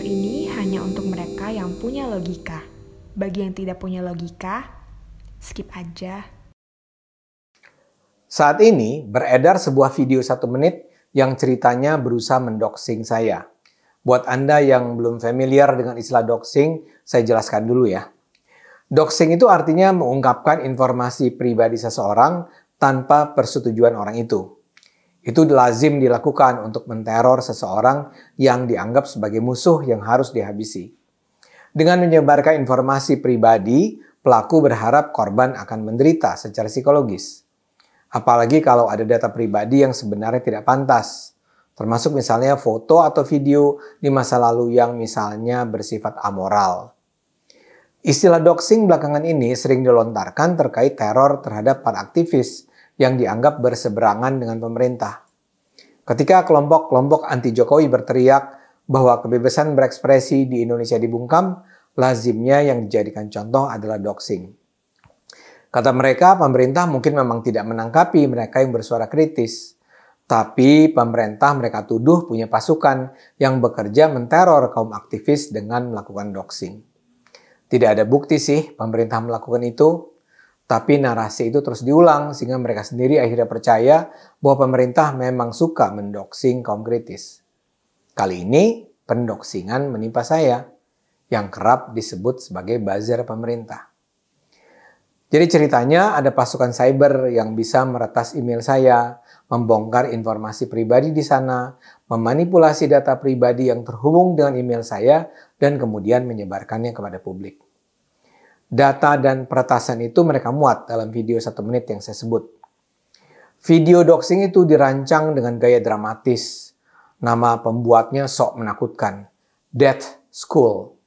ini hanya untuk mereka yang punya logika. Bagi yang tidak punya logika, skip aja. Saat ini beredar sebuah video 1 menit yang ceritanya berusaha mendoxing saya. Buat Anda yang belum familiar dengan istilah doxing, saya jelaskan dulu ya. Doxing itu artinya mengungkapkan informasi pribadi seseorang tanpa persetujuan orang itu. Itu lazim dilakukan untuk menteror seseorang yang dianggap sebagai musuh yang harus dihabisi. Dengan menyebarkan informasi pribadi, pelaku berharap korban akan menderita secara psikologis. Apalagi kalau ada data pribadi yang sebenarnya tidak pantas. Termasuk misalnya foto atau video di masa lalu yang misalnya bersifat amoral. Istilah doxing belakangan ini sering dilontarkan terkait teror terhadap para aktivis yang dianggap berseberangan dengan pemerintah. Ketika kelompok-kelompok anti-Jokowi berteriak bahwa kebebasan berekspresi di Indonesia dibungkam, lazimnya yang dijadikan contoh adalah doxing. Kata mereka, pemerintah mungkin memang tidak menangkapi mereka yang bersuara kritis. Tapi pemerintah mereka tuduh punya pasukan yang bekerja menteror kaum aktivis dengan melakukan doxing. Tidak ada bukti sih pemerintah melakukan itu. Tapi narasi itu terus diulang sehingga mereka sendiri akhirnya percaya bahwa pemerintah memang suka mendoxing kaum kritis. Kali ini pendoxingan menimpa saya yang kerap disebut sebagai buzzer pemerintah. Jadi ceritanya ada pasukan cyber yang bisa meretas email saya, membongkar informasi pribadi di sana, memanipulasi data pribadi yang terhubung dengan email saya, dan kemudian menyebarkannya kepada publik. Data dan peretasan itu mereka muat dalam video 1 menit yang saya sebut. Video doxing itu dirancang dengan gaya dramatis. Nama pembuatnya sok menakutkan. Death School.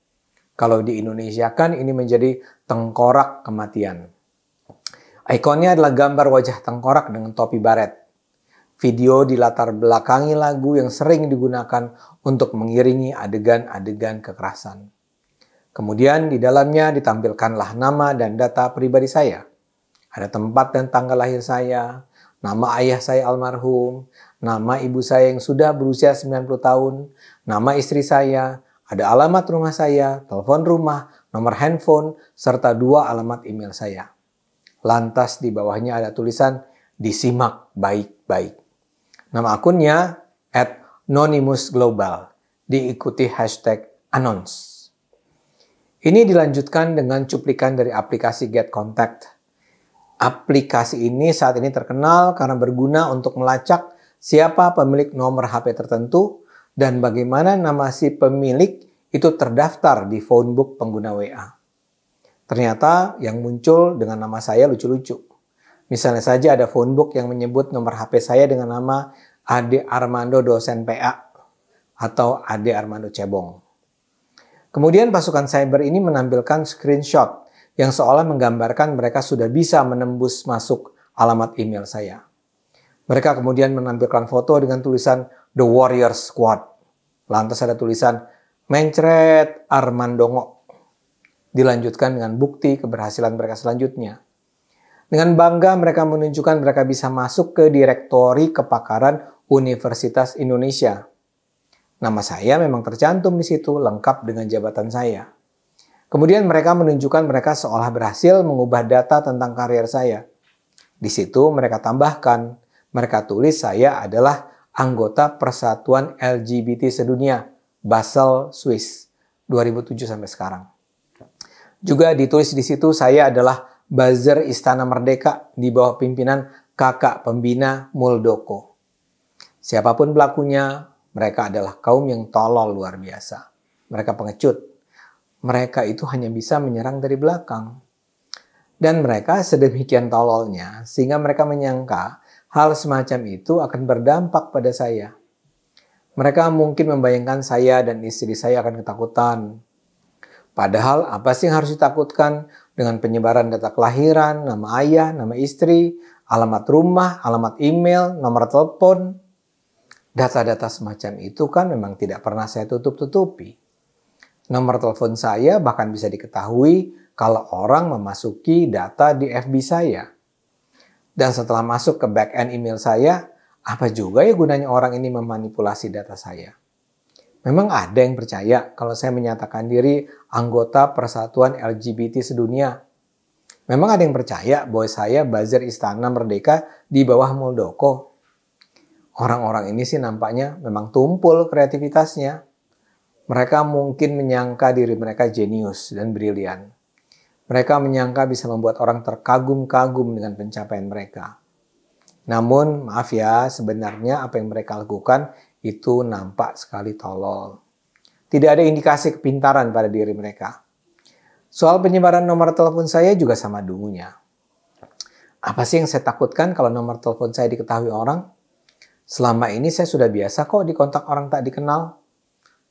Kalau di Indonesia kan ini menjadi tengkorak kematian. Ikonnya adalah gambar wajah tengkorak dengan topi baret. Video dilatar belakangi lagu yang sering digunakan untuk mengiringi adegan-adegan kekerasan. Kemudian di dalamnya ditampilkanlah nama dan data pribadi saya. Ada tempat dan tanggal lahir saya, nama ayah saya almarhum, nama ibu saya yang sudah berusia 90 tahun, nama istri saya, ada alamat rumah saya, telepon rumah, nomor handphone, serta 2 alamat email saya. Lantas di bawahnya ada tulisan disimak baik-baik. Nama akunnya @nonimusglobal, diikuti hashtag announce. Ini dilanjutkan dengan cuplikan dari aplikasi Get Contact. Aplikasi ini saat ini terkenal karena berguna untuk melacak siapa pemilik nomor HP tertentu dan bagaimana nama si pemilik itu terdaftar di phonebook pengguna WA. Ternyata yang muncul dengan nama saya lucu-lucu. Misalnya saja ada phonebook yang menyebut nomor HP saya dengan nama Ade Armando dosen PA atau Ade Armando Cebong. Kemudian pasukan cyber ini menampilkan screenshot yang seolah menggambarkan mereka sudah bisa menembus masuk alamat email saya. Mereka kemudian menampilkan foto dengan tulisan The Warrior Squad. Lantas ada tulisan Mencret Armandongo. Dilanjutkan dengan bukti keberhasilan mereka selanjutnya. Dengan bangga mereka menunjukkan mereka bisa masuk ke Direktori Kepakaran Universitas Indonesia. Nama saya memang tercantum di situ, lengkap dengan jabatan saya. Kemudian mereka menunjukkan mereka seolah berhasil mengubah data tentang karier saya. Di situ mereka tambahkan, mereka tulis saya adalah anggota Persatuan LGBT Sedunia, Basel, Swiss, 2007 sampai sekarang. Juga ditulis di situ saya adalah buzzer Istana Merdeka di bawah pimpinan kakak pembina Muldoko. Siapapun pelakunya, mereka adalah kaum yang tolol luar biasa. Mereka pengecut. Mereka itu hanya bisa menyerang dari belakang. Dan mereka sedemikian tololnya sehingga mereka menyangka hal semacam itu akan berdampak pada saya. Mereka mungkin membayangkan saya dan istri saya akan ketakutan. Padahal apa sih yang harus ditakutkan dengan penyebaran data kelahiran, nama ayah, nama istri, alamat rumah, alamat email, nomor telepon. Data-data semacam itu kan memang tidak pernah saya tutup-tutupi. Nomor telepon saya bahkan bisa diketahui kalau orang memasuki data di FB saya. Dan setelah masuk ke back-end email saya, apa juga ya gunanya orang ini memanipulasi data saya? Memang ada yang percaya kalau saya menyatakan diri anggota Persatuan LGBT sedunia. Memang ada yang percaya bahwa saya buzzer Istana Merdeka di bawah Muldoko. Orang-orang ini sih nampaknya memang tumpul kreativitasnya. Mereka mungkin menyangka diri mereka jenius dan brilian. Mereka menyangka bisa membuat orang terkagum-kagum dengan pencapaian mereka. Namun, maaf ya, sebenarnya apa yang mereka lakukan itu nampak sekali tolol. Tidak ada indikasi kepintaran pada diri mereka. Soal penyebaran nomor telepon saya juga sama dungunya. Apa sih yang saya takutkan kalau nomor telepon saya diketahui orang? Selama ini saya sudah biasa kok dikontak orang tak dikenal.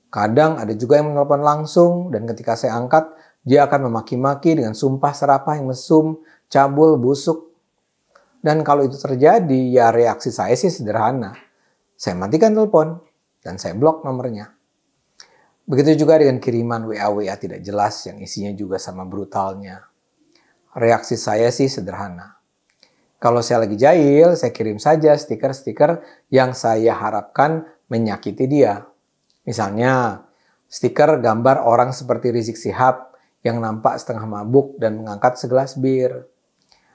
Kadang ada juga yang menelpon langsung dan ketika saya angkat, dia akan memaki-maki dengan sumpah serapah yang mesum, cabul, busuk. Dan kalau itu terjadi, ya reaksi saya sih sederhana. Saya matikan telepon dan saya blok nomornya. Begitu juga dengan kiriman WA tidak jelas yang isinya juga sama brutalnya. Reaksi saya sih sederhana. Kalau saya lagi jahil, saya kirim saja stiker-stiker yang saya harapkan menyakiti dia. Misalnya, stiker gambar orang seperti Rizik Syihab yang nampak setengah mabuk dan mengangkat segelas bir.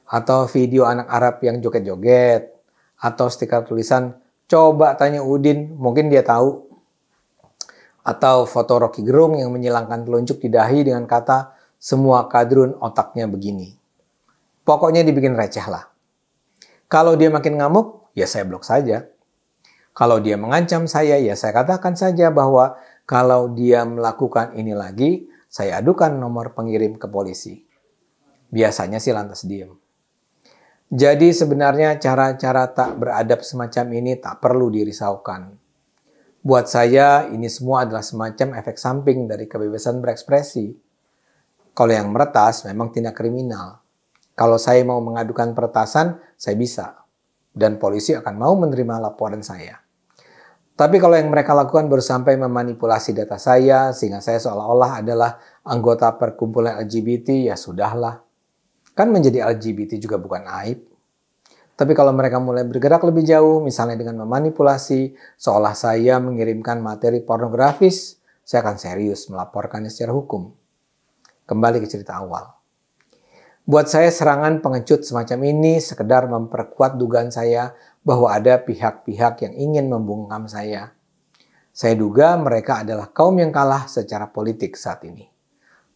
Atau video anak Arab yang joget-joget. Atau stiker tulisan, coba tanya Udin, mungkin dia tahu. Atau foto Rocky Gerung yang menyilangkan telunjuk di dahi dengan kata, semua kadrun otaknya begini. Pokoknya dibikin receh lah. Kalau dia makin ngamuk, ya saya blok saja. Kalau dia mengancam saya, ya saya katakan saja bahwa kalau dia melakukan ini lagi, saya adukan nomor pengirim ke polisi. Biasanya sih lantas diem. Jadi sebenarnya cara-cara tak beradab semacam ini tak perlu dirisaukan. Buat saya, ini semua adalah semacam efek samping dari kebebasan berekspresi. Kalau yang meretas memang tindak kriminal. Kalau saya mau mengadukan peretasan, saya bisa. Dan polisi akan mau menerima laporan saya. Tapi kalau yang mereka lakukan baru sampai memanipulasi data saya, sehingga saya seolah-olah adalah anggota perkumpulan LGBT, ya sudahlah. Kan menjadi LGBT juga bukan aib. Tapi kalau mereka mulai bergerak lebih jauh, misalnya dengan memanipulasi, seolah saya mengirimkan materi pornografis, saya akan serius melaporkannya secara hukum. Kembali ke cerita awal. Buat saya serangan pengecut semacam ini sekedar memperkuat dugaan saya bahwa ada pihak-pihak yang ingin membungkam saya. Saya duga mereka adalah kaum yang kalah secara politik saat ini.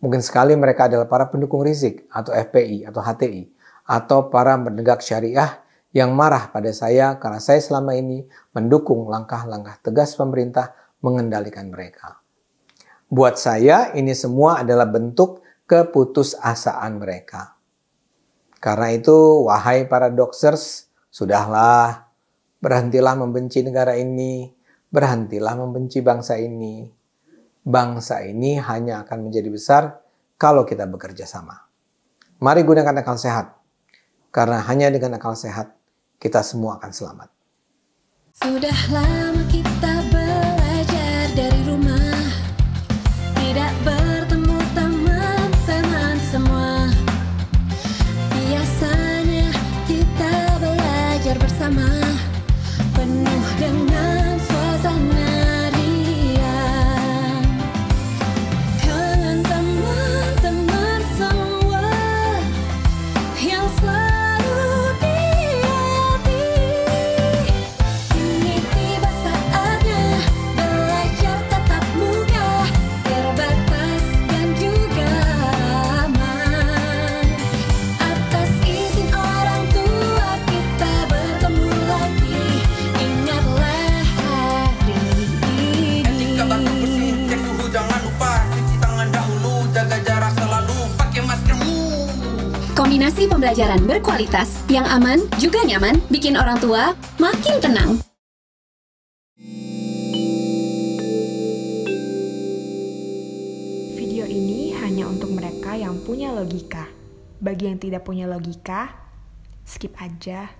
Mungkin sekali mereka adalah para pendukung Rizik atau FPI atau HTI atau para penegak syariah yang marah pada saya karena saya selama ini mendukung langkah-langkah tegas pemerintah mengendalikan mereka. Buat saya ini semua adalah bentuk keputusasaan mereka. Karena itu, wahai para doxers, sudahlah, berhentilah membenci negara ini, berhentilah membenci bangsa ini. Bangsa ini hanya akan menjadi besar kalau kita bekerja sama. Mari gunakan akal sehat, karena hanya dengan akal sehat, kita semua akan selamat. Sudah lama kita belajar dari rumah, tidak bertemu teman-teman semua. Biasanya kita belajar bersama, penuh dengan suasana riang. Kangen teman-teman semua yang selalu di hati. Kini tiba saatnya belajar tatap muka, terbatas dan juga aman. Atas izin orang tua kita bertemu lagi, ingatlah hari ini. Etika baku bersih, cek suhu jangan lupa, cuci tangan dahulu, jaga jarak selalu, pakai maskermu. Kombinasi pembelajaran berkualitas yang aman juga nyaman bikin orang tua makin tenang. Video ini hanya untuk mereka yang punya logika. Bagi yang tidak punya logika, skip aja.